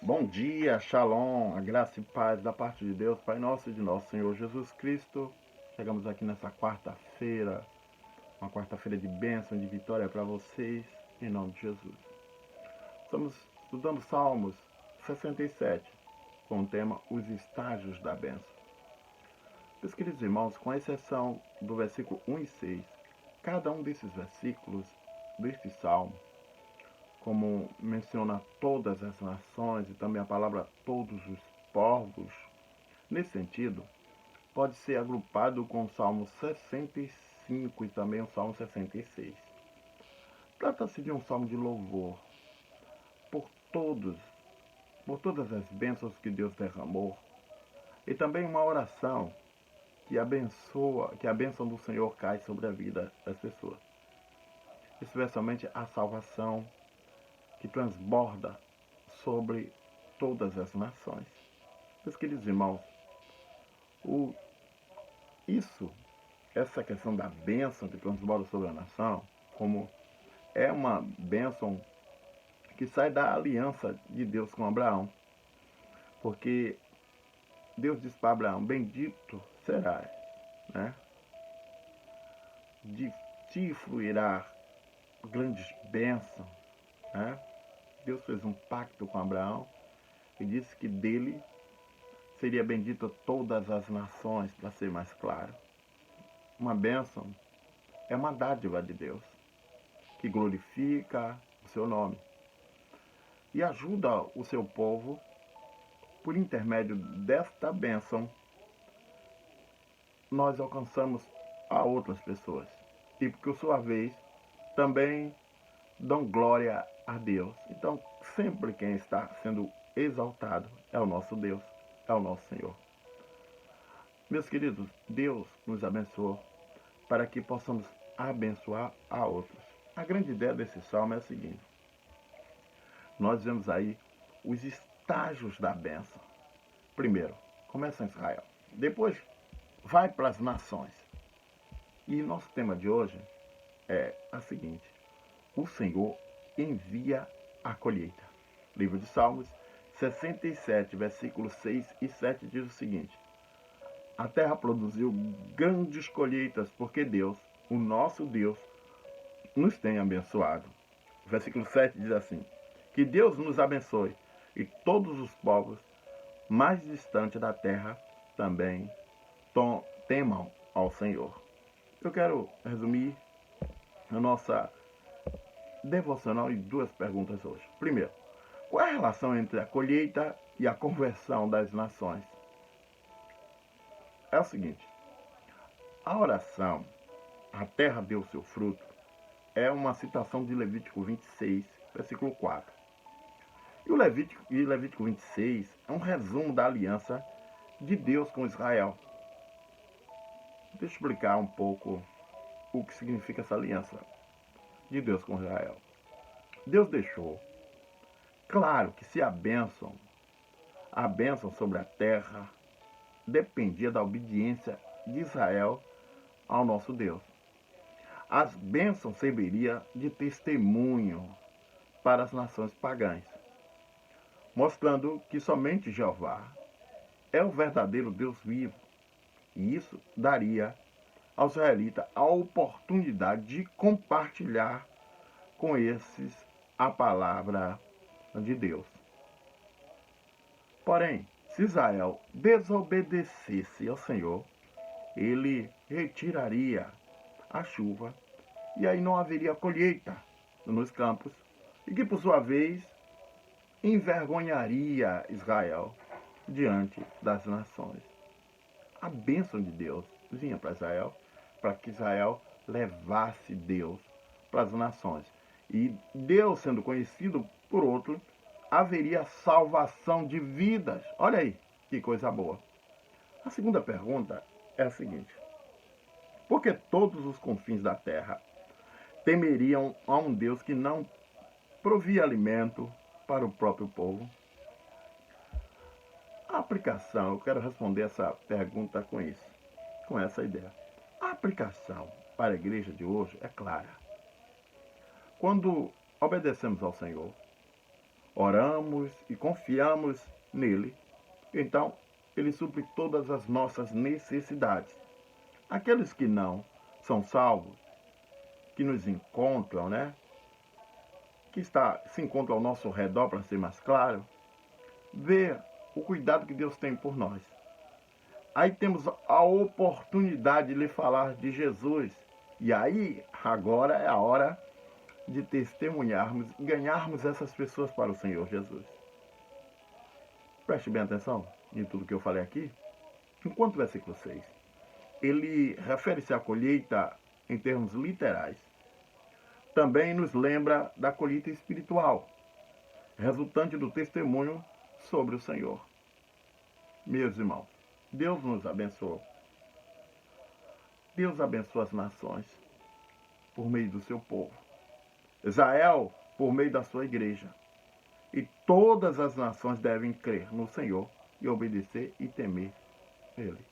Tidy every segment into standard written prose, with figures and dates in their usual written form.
Bom dia, Shalom, a graça e paz da parte de Deus, Pai nosso e de nosso Senhor Jesus Cristo. Chegamos aqui nessa quarta-feira, uma quarta-feira de bênção, de vitória para vocês, em nome de Jesus. Estamos estudando Salmos 67, com o tema Os Estágios da Bênção. Meus queridos irmãos, com exceção do versículo 1 e 6, cada um desses versículos deste Salmo, como menciona todas as nações e também a palavra todos os povos, nesse sentido, pode ser agrupado com o Salmo 65 e também o Salmo 66. Trata-se de um salmo de louvor por todos, por todas as bênçãos que Deus derramou, e também uma oração que abençoa, que a bênção do Senhor cai sobre a vida das pessoas, especialmente a salvação que transborda sobre todas as nações. Meus queridos irmãos, essa questão da bênção que transborda sobre a nação, como é uma bênção que sai da aliança de Deus com Abraão, porque Deus diz para Abraão: bendito serás, né? De ti fluirá grandes bênçãos, né? Deus fez um pacto com Abraão e disse que dele seria bendita todas as nações, para ser mais claro. Uma bênção é uma dádiva de Deus, que glorifica o seu nome e ajuda o seu povo por intermédio desta bênção. Nós alcançamos a outras pessoas e, por sua vez, também dão glória a Deus. Então, sempre quem está sendo exaltado é o nosso Deus, é o nosso Senhor. Meus queridos, Deus nos abençoou para que possamos abençoar a outros. A grande ideia desse salmo é a seguinte: nós vemos aí os estágios da bênção. Primeiro, começa em Israel. Depois, vai para as nações. E nosso tema de hoje é a seguinte: o Senhor envia a colheita. Livro de Salmos 67, versículos 6 e 7 diz o seguinte: a terra produziu grandes colheitas, porque Deus, o nosso Deus, nos tem abençoado. O versículo 7 diz assim: que Deus nos abençoe e todos os povos mais distantes da terra também temam ao Senhor. Eu quero resumir a nossa devocional em duas perguntas hoje. Primeiro, qual é a relação entre a colheita e a conversão das nações? É o seguinte: a oração, a terra deu seu fruto, é uma citação de Levítico 26, versículo 4. E o Levítico 26 é um resumo da aliança de Deus com Israel. Deixa eu explicar um pouco o que significa essa aliança de Deus com Israel. Deus deixou claro que se a bênção sobre a terra dependia da obediência de Israel ao nosso Deus. As bênçãos serviriam de testemunho para as nações pagãs, mostrando que somente Jeová é o verdadeiro Deus vivo. E isso daria aos israelitas a oportunidade de compartilhar com esses a palavra de Deus. Porém, se Israel desobedecesse ao Senhor, ele retiraria a chuva e aí não haveria colheita nos campos, e que por sua vez envergonharia Israel diante das nações. A bênção de Deus vinha para Israel, para que Israel levasse Deus para as nações. E Deus sendo conhecido por outro, haveria salvação de vidas. Olha aí, que coisa boa. A segunda pergunta é a seguinte: por que todos os confins da terra temeriam a um Deus que não provia alimento para o próprio povo? A aplicação, eu quero responder essa pergunta com isso, com essa ideia. A aplicação para a igreja de hoje é clara. Quando obedecemos ao Senhor, oramos e confiamos nele, então ele supre todas as nossas necessidades. Aqueles que não são salvos, que nos encontram, né? Se encontram ao nosso redor, para ser mais claro, ver o cuidado que Deus tem por nós. Aí temos a oportunidade de lhe falar de Jesus. E aí, agora é a hora de testemunharmos e ganharmos essas pessoas para o Senhor Jesus. Preste bem atenção em tudo que eu falei aqui. Enquanto versículo 6, ele refere-se à colheita em termos literais. Também nos lembra da colheita espiritual, resultante do testemunho sobre o Senhor. Meus irmãos, Deus nos abençoou. Deus abençoa as nações por meio do seu povo. Israel por meio da sua igreja. E todas as nações devem crer no Senhor e obedecer e temer Ele.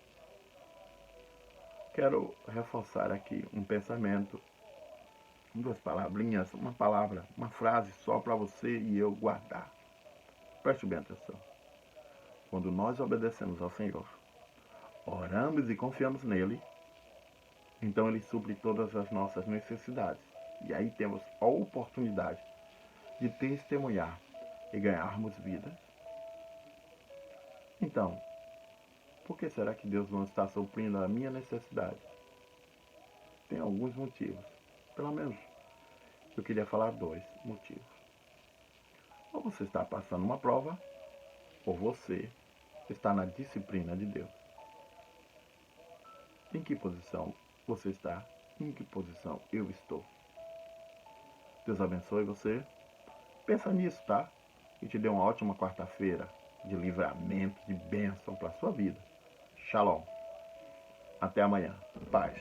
Quero reforçar aqui um pensamento, duas palavrinhas, uma palavra, uma frase só para você e eu guardar. Preste bem atenção. Quando nós obedecemos ao Senhor, oramos e confiamos nele, então ele supre todas as nossas necessidades. E aí temos a oportunidade de testemunhar e ganharmos vidas. Então, por que será que Deus não está suprindo a minha necessidade? Tem alguns motivos. Pelo menos eu queria falar dois motivos. Ou você está passando uma prova, ou você está na disciplina de Deus. Em que posição você está? Em que posição eu estou? Deus abençoe você. Pensa nisso, tá? E te dê uma ótima quarta-feira de livramento, de bênção para a sua vida. Shalom. Até amanhã. Paz.